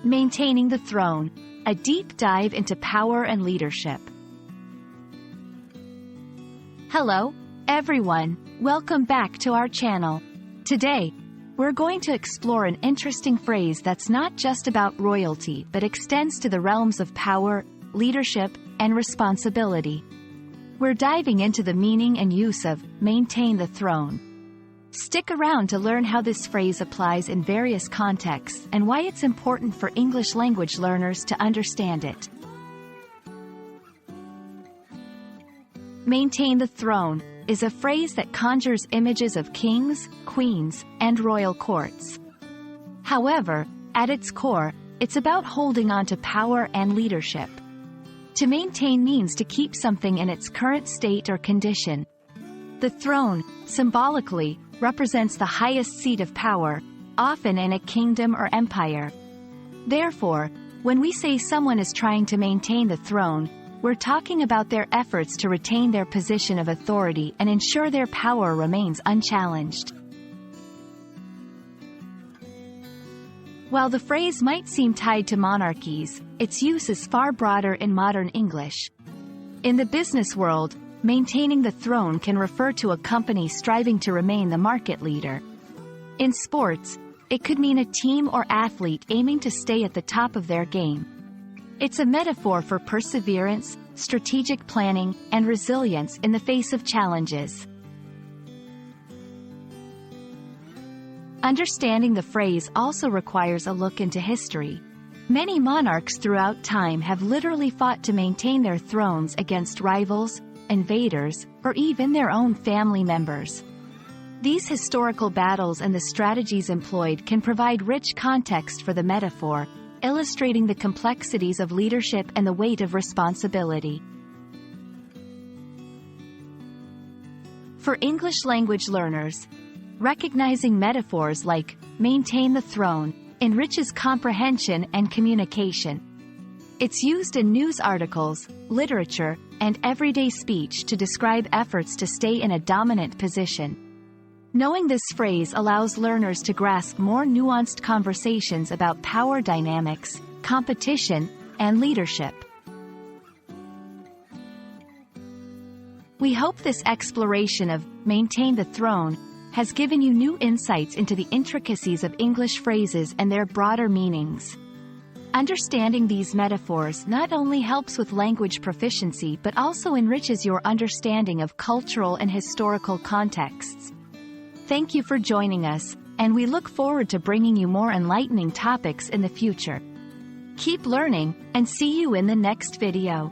Maintaining the throne, a deep dive into power and leadership. Hello, everyone. Welcome back to our channel. Today, we're going to explore an interesting phrase that's not just about royalty but extends to the realms of power, leadership, and responsibility. We're diving into the meaning and use of maintain the throne. Stick around to learn how this phrase applies in various contexts and why it's important for English language learners to understand it. Maintain the throne is a phrase that conjures images of kings, queens, and royal courts. However, at its core, it's about holding on to power and leadership. To maintain means to keep something in its current state or condition. The throne, symbolically, represents the highest seat of power, often in a kingdom or empire. Therefore, when we say someone is trying to maintain the throne, we're talking about their efforts to retain their position of authority and ensure their power remains unchallenged. While the phrase might seem tied to monarchies, its use is far broader in modern English. In the business world, maintaining the throne can refer to a company striving to remain the market leader. In sports, it could mean a team or athlete aiming to stay at the top of their game. It's a metaphor for perseverance, strategic planning, and resilience in the face of challenges. Understanding the phrase also requires a look into history. Many monarchs throughout time have literally fought to maintain their thrones against rivals, invaders, or even their own family members. These historical battles and the strategies employed can provide rich context for the metaphor, illustrating the complexities of leadership and the weight of responsibility. For English language learners, recognizing metaphors like maintain the throne enriches comprehension and communication. It's used in news articles, literature, and everyday speech to describe efforts to stay in a dominant position. Knowing this phrase allows learners to grasp more nuanced conversations about power dynamics, competition, and leadership. We hope this exploration of maintain the throne has given you new insights into the intricacies of English phrases and their broader meanings. Understanding these metaphors not only helps with language proficiency but also enriches your understanding of cultural and historical contexts. Thank you for joining us, and we look forward to bringing you more enlightening topics in the future. Keep learning, and see you in the next video.